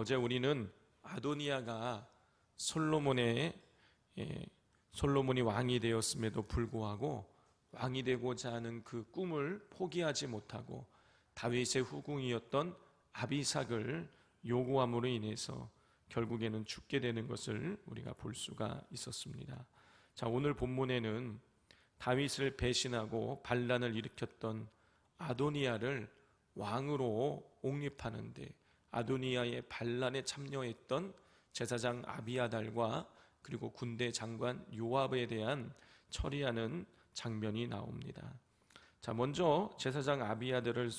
어제 우리는 아도니아가 솔로몬이 왕이 되었음에도 불구하고 왕이 되고자 하는 그 꿈을 포기하지 못하고 다윗의 후궁이었던 아비삭을 요구함으로 인해서 결국에는 죽게 되는 것을 우리가 볼 수가 있었습니다. 자, 오늘 본문에는 다윗을 배신하고 반란을 일으켰던 아도니아를 왕으로 옹립하는데 아도니아의 반란에 참여했던 제사장 아비아달과 그리고 군대 장관 요압에 대한 처리하는 장면이 나옵니다. 자, 먼저 제사장 아비아달을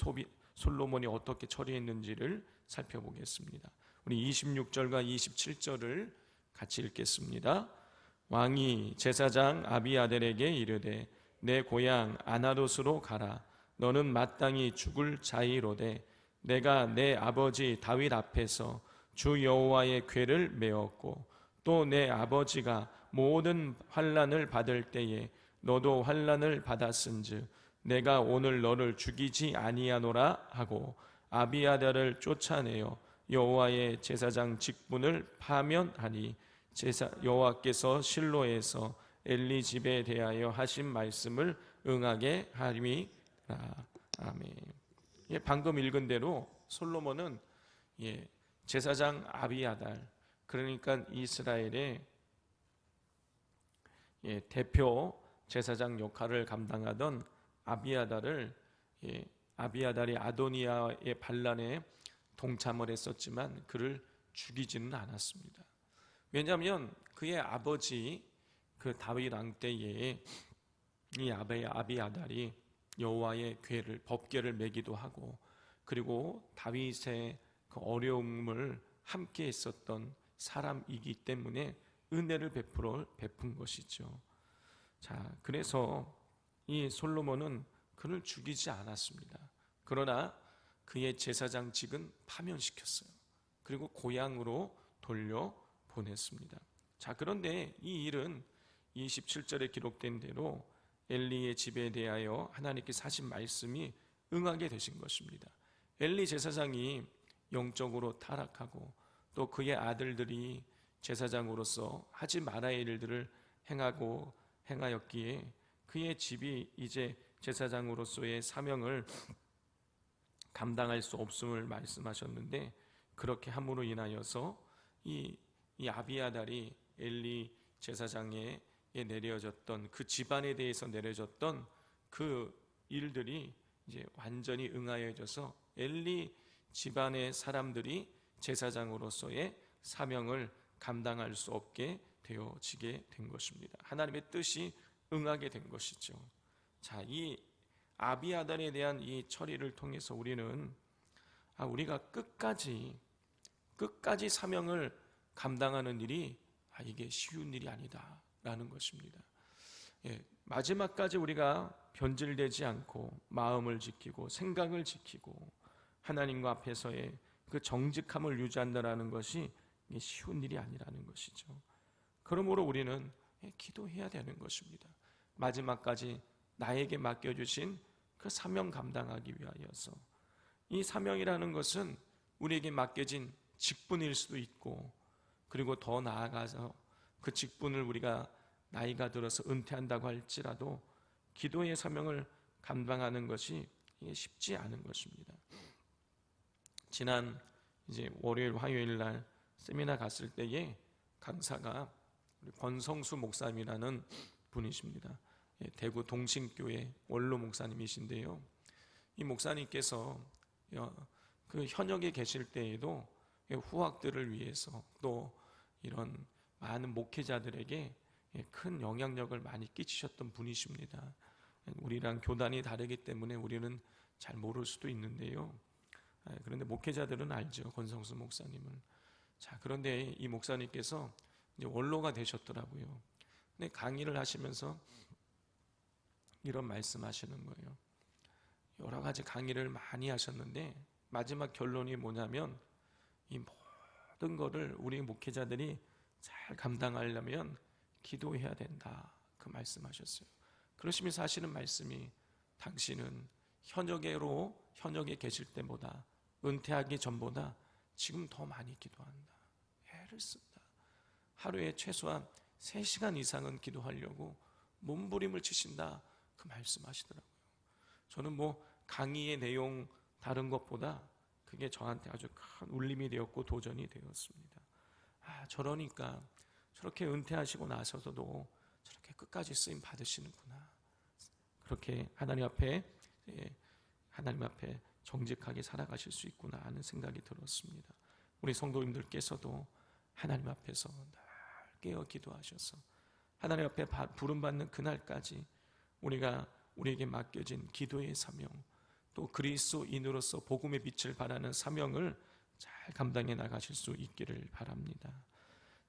솔로몬이 어떻게 처리했는지를 살펴보겠습니다. 우리 26절과 27절을 같이 읽겠습니다. 왕이 제사장 아비아달에게 이르되 내 고향 아나돗으로 가라. 너는 마땅히 죽을 자이로되 내가 내 아버지 다윗 앞에서 주 여호와의 궤를 메었고 또 내 아버지가 모든 환난을 받을 때에 너도 환난을 받았은즉 내가 오늘 너를 죽이지 아니하노라 하고 아비아달을 쫓아내어 여호와의 제사장 직분을 파면하니 여호와께서 실로에서 엘리 집에 대하여 하신 말씀을 응하게 하리라. 아멘. 방금 읽은 대로 솔로몬은 제사장 아비아달, 그러니까 이스라엘의 대표 제사장 역할을 감당하던 아비아달이 아도니아의 반란에 동참을 했었지만 그를 죽이지는 않았습니다. 왜냐하면 그의 아버지 그 다윗 왕 때에 이 아비아달이 여호와의 법궤를 메기도 하고 그리고 다윗의 그 어려움을 함께 했었던 사람이기 때문에 은혜를 베푼 것이죠. 자, 그래서 이 솔로몬은 그를 죽이지 않았습니다. 그러나 그의 제사장직은 파면시켰어요. 그리고 고향으로 돌려보냈습니다. 자, 그런데 이 일은 27절에 기록된 대로 엘리의 집에 대하여 하나님께서 하신 말씀이 응하게 되신 것입니다. 엘리 제사장이 영적으로 타락하고 또 그의 아들들이 제사장으로서 하지 말아야 할 일들을 행하였기에 그의 집이 이제 제사장으로서의 사명을 감당할 수 없음을 말씀하셨는데, 그렇게 함으로 인하여서 이 아비아달이 엘리 제사장에 내려졌던 그 집안에 대해서 내려졌던 그 일들이 이제 완전히 응하여져서 엘리 집안의 사람들이 제사장으로서의 사명을 감당할 수 없게 되어지게 된 것입니다. 하나님의 뜻이 응하게 된 것이죠. 자, 이 아비아달에 대한 이 처리를 통해서 우리는 우리가 끝까지 사명을 감당하는 일이 이게 쉬운 일이 아니다라는 것입니다. 마지막까지 우리가 변질되지 않고 마음을 지키고 생각을 지키고 하나님과 앞에서의 그 정직함을 유지한다는 것이 쉬운 일이 아니라는 것이죠. 그러므로 우리는 기도해야 되는 것입니다. 마지막까지 나에게 맡겨주신 그 사명 감당하기 위하여서. 이 사명이라는 것은 우리에게 맡겨진 직분일 수도 있고, 그리고 더 나아가서 그 직분을 우리가 나이가 들어서 은퇴한다고 할지라도 기도의 사명을 감당하는 것이 쉽지 않은 것입니다. 지난 이제 월요일, 화요일 날 세미나 갔을 때에 강사가 권성수 목사님이라는 분이십니다. 대구 동신교회 원로 목사님이신데요. 이 목사님께서 그 현역에 계실 때에도 후학들을 위해서 또 이런 많은 목회자들에게 큰 영향력을 많이 끼치셨던 분이십니다. 우리랑 교단이 다르기 때문에 우리는 잘 모를 수도 있는데요. 그런데 목회자들은 알죠, 권성수 목사님을. 자, 그런데 이 목사님께서 이제 원로가 되셨더라고요. 근데 강의를 하시면서 이런 말씀하시는 거예요. 여러 가지 강의를 많이 하셨는데 마지막 결론이 뭐냐면 이 모든 거를 우리 목회자들이 잘 감당하려면 기도해야 된다, 그 말씀하셨어요. 그러시면서 하시는 말씀이 당신은 현역에 계실 때보다 은퇴하기 전보다 지금 더 많이 기도한다. 애를 쓴다. 하루에 최소한 3시간 이상은 기도하려고 몸부림을 치신다. 그 말씀하시더라고요. 저는 뭐 강의의 내용 다른 것보다 그게 저한테 아주 큰 울림이 되었고 도전이 되었습니다. 저러니까 저렇게 은퇴하시고 나서도 저렇게 끝까지 쓰임 받으시는구나. 그렇게 하나님 앞에 정직하게 살아가실 수 있구나 하는 생각이 들었습니다. 우리 성도님들께서도 하나님 앞에서 늘 깨어 기도하셔서 하나님 앞에 부름받는 그날까지 우리에게 맡겨진 기도의 사명, 또 그리스도인으로서 복음의 빛을 발하는 사명을 잘 감당해 나가실 수 있기를 바랍니다.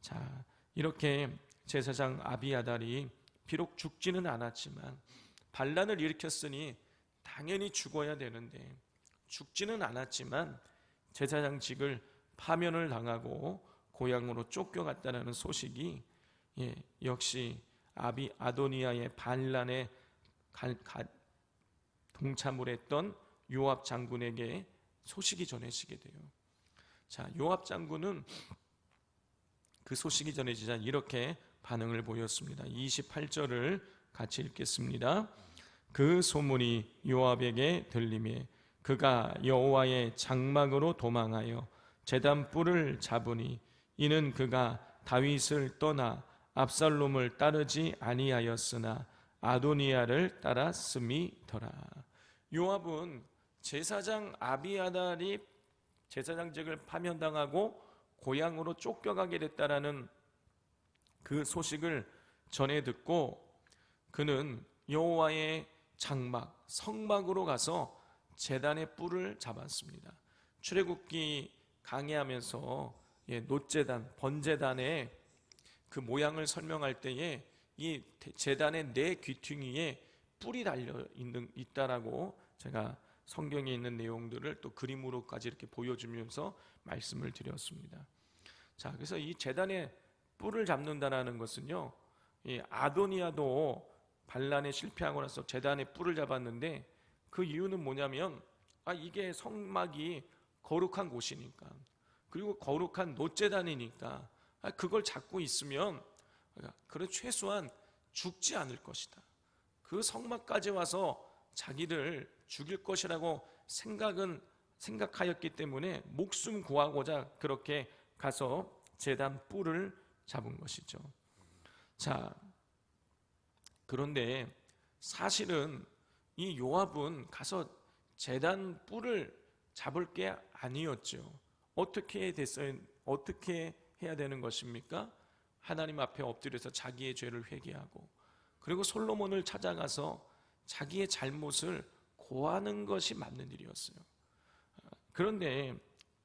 자, 이렇게 제사장 아비아달이 비록 죽지는 않았지만 반란을 일으켰으니 당연히 죽어야 되는데 죽지는 않았지만 제사장직을 파면을 당하고 고향으로 쫓겨갔다는 소식이 역시 아도니아의 반란에 동참을 했던 요압 장군에게 소식이 전해지게 돼요. 자, 요압 장군은 그 소식이 전해지자 이렇게 반응을 보였습니다. 28절을 같이 읽겠습니다. 그 소문이 요압에게 들리매 그가 여호와의 장막으로 도망하여 제단 뿔을 잡으니 이는 그가 다윗을 떠나 압살롬을 따르지 아니하였으나 아도니아를 따랐음이더라. 요압은 제사장 아비아달이 제사장직을 파면당하고 고향으로 쫓겨가게 됐다라는 그 소식을 전해 듣고 그는 여호와의 장막, 성막으로 가서 제단의 뿔을 잡았습니다. 출애굽기 강해하면서 놋제단, 번제단의 그 모양을 설명할 때에 이 제단의 4귀퉁이에 뿔이 달려 있다라고 제가 성경에 있는 내용들을 또 그림으로까지 이렇게 보여주면서 말씀을 드렸습니다. 자, 그래서 이 제단의 뿔을 잡는다라는 것은요, 이 아도니아도 반란에 실패하고 나서 제단의 뿔을 잡았는데 그 이유는 뭐냐면 이게 성막이 거룩한 곳이니까, 그리고 거룩한 놋제단이니까 그걸 잡고 있으면 그래 최소한 죽지 않을 것이다. 그 성막까지 와서 자기를 죽일 것이라고 생각하였기 때문에 목숨 구하고자 그렇게 가서 제단 뿔을 잡은 것이죠. 자, 그런데 사실은 이 요압은 가서 제단 뿔을 잡을 게 아니었죠. 어떻게 됐어요? 어떻게 해야 되는 것입니까? 하나님 앞에 엎드려서 자기의 죄를 회개하고 그리고 솔로몬을 찾아가서 자기의 잘못을 고하는 것이 맞는 일이었어요. 그런데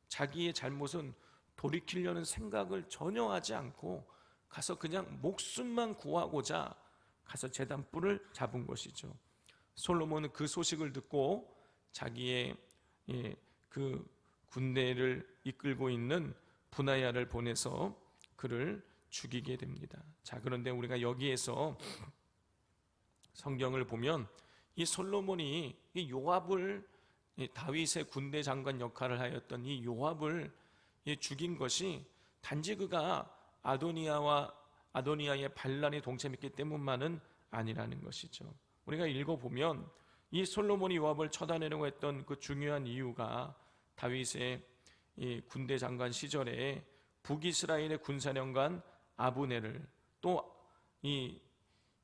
자기의 잘못은 돌이키려는 생각을 전혀 하지 않고 가서 그냥 목숨만 구하고자 가서 제단 뿔을 잡은 것이죠. 솔로몬은 그 소식을 듣고 자기의 그 군대를 이끌고 있는 분하야를 보내서 그를 죽이게 됩니다. 자, 그런데 우리가 여기에서 성경을 보면 이 솔로몬이 이 요압을 다윗의 군대 장관 역할을 하였던 이 요압을 죽인 것이 단지 그가 아도니아의 반란에 동참했기 때문만은 아니라는 것이죠. 우리가 읽어보면 이 솔로몬이 요압을 처단하려고 했던 그 중요한 이유가 다윗의 이 군대 장관 시절에 북이스라엘의 군사령관 아브넬을 또 이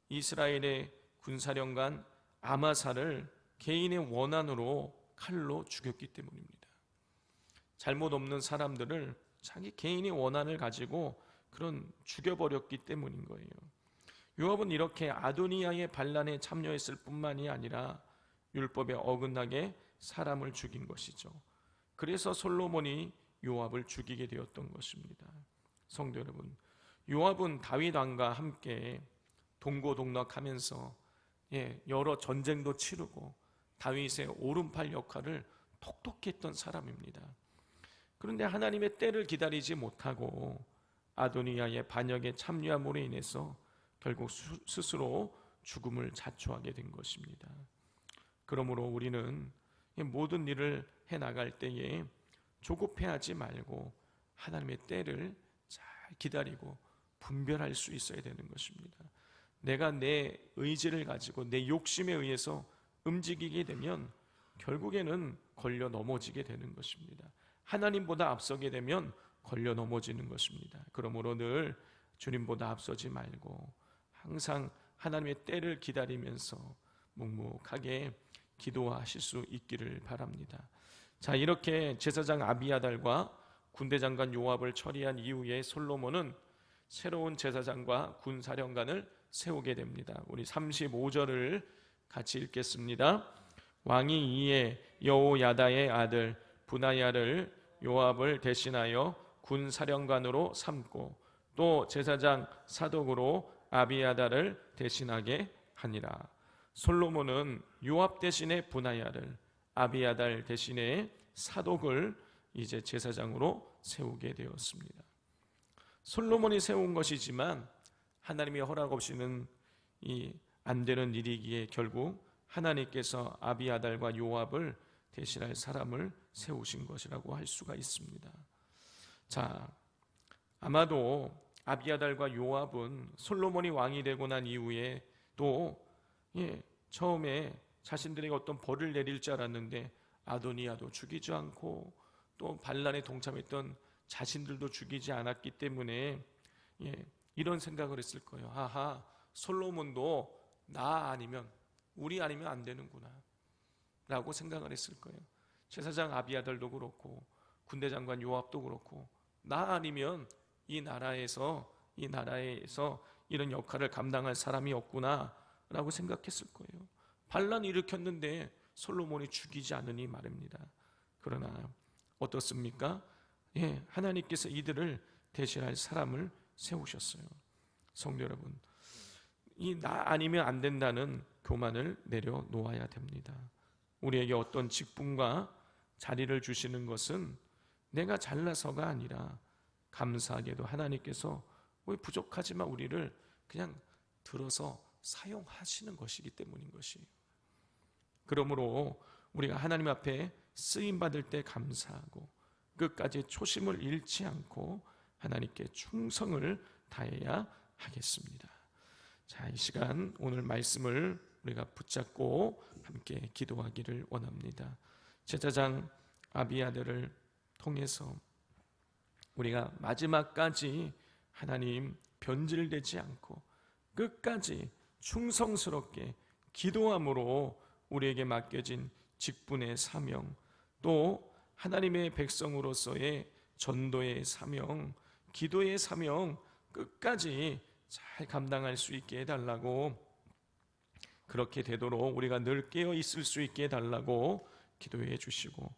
이스라엘의 군사령관 아마사를 개인의 원한으로 칼로 죽였기 때문입니다. 잘못 없는 사람들을 자기 개인의 원한을 가지고 그런 죽여버렸기 때문인 거예요. 요압은 이렇게 아도니아의 반란에 참여했을 뿐만이 아니라 율법에 어긋나게 사람을 죽인 것이죠. 그래서 솔로몬이 요압을 죽이게 되었던 것입니다. 성도 여러분, 요압은 다윗 왕과 함께 동고동락하면서 여러 전쟁도 치르고 다윗의 오른팔 역할을 톡톡히 했던 사람입니다. 그런데 하나님의 때를 기다리지 못하고 아도니아의 반역에 참여함으로 인해서 결국 스스로 죽음을 자초하게 된 것입니다. 그러므로 우리는 모든 일을 해나갈 때에 조급해하지 말고 하나님의 때를 잘 기다리고 분별할 수 있어야 되는 것입니다. 내가 내 의지를 가지고 내 욕심에 의해서 움직이게 되면 결국에는 걸려 넘어지게 되는 것입니다. 하나님보다 앞서게 되면 걸려 넘어지는 것입니다. 그러므로 늘 주님보다 앞서지 말고 항상 하나님의 때를 기다리면서 묵묵하게 기도하실 수 있기를 바랍니다. 자, 이렇게 제사장 아비아달과 군대장관 요압을 처리한 이후에 솔로몬은 새로운 제사장과 군사령관을 세우게 됩니다. 우리 35절을 같이 읽겠습니다. 왕이 이에 여호야다의 아들 브나야를 요압을 대신하여 군사령관으로 삼고 또 제사장 사독으로 아비아달을 대신하게 하니라. 솔로몬은 요압 대신에 브나야를, 아비아달 대신에 사독을 이제 제사장으로 세우게 되었습니다. 솔로몬이 세운 것이지만 하나님이 허락 없이는 안 되는 일이기에 결국 하나님께서 아비아달과 요압을 대신할 사람을 세우신 것이라고 할 수가 있습니다. 자, 아마도 아비아달과 요압은 솔로몬이 왕이 되고 난 이후에 또 처음에 자신들에게 어떤 벌을 내릴 줄 알았는데 아도니아도 죽이지 않고 또 반란에 동참했던 자신들도 죽이지 않았기 때문에 이런 생각을 했을 거예요. 하하, 솔로몬도 나 아니면 우리 아니면 안 되는구나 라고 생각을 했을 거예요. 제사장 아비아달도 그렇고 군대장관 요압도 그렇고 나 아니면 이 나라에서 이런 역할을 감당할 사람이 없구나 라고 생각했을 거예요. 반란 일으켰는데 솔로몬이 죽이지 않으니 말입니다. 그러나 어떻습니까? 하나님께서 이들을 대신할 사람을 세우셨어요. 성도 여러분, 이 나 아니면 안 된다는 교만을 내려놓아야 됩니다. 우리에게 어떤 직분과 자리를 주시는 것은 내가 잘나서가 아니라 감사하게도 하나님께서 부족하지만 우리를 그냥 들어서 사용하시는 것이기 때문인 것이에요. 그러므로 우리가 하나님 앞에 쓰임받을 때 감사하고 끝까지 초심을 잃지 않고 하나님께 충성을 다해야 하겠습니다. 자, 이 시간 오늘 말씀을 우리가 붙잡고 함께 기도하기를 원합니다. 제사장 아비아달을 통해서 우리가 마지막까지 하나님 변질되지 않고 끝까지 충성스럽게 기도함으로 우리에게 맡겨진 직분의 사명, 또 하나님의 백성으로서의 전도의 사명, 기도의 사명 끝까지 잘 감당할 수 있게 해달라고, 그렇게 되도록 우리가 늘 깨어 있을 수 있게 해달라고 기도해 주시고,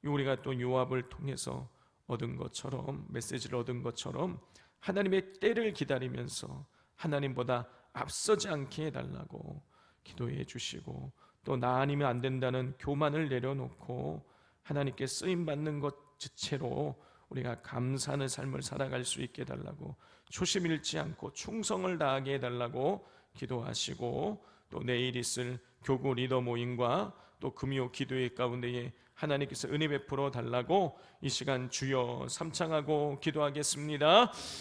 우리가 또 요압을 통해서 얻은 것처럼, 메시지를 얻은 것처럼 하나님의 때를 기다리면서 하나님보다 앞서지 않게 해달라고 기도해 주시고, 또 나 아니면 안 된다는 교만을 내려놓고 하나님께 쓰임받는 것 자체로 우리가 감사하는 삶을 살아갈 수 있게 해달라고, 초심 잃지 않고 충성을 다하게 해달라고 기도하시고, 또 내일 있을 교구 리더 모임과 또 금요 기도회 가운데에 하나님께서 은혜 베풀어 달라고 이 시간 주여 삼창하고 기도하겠습니다.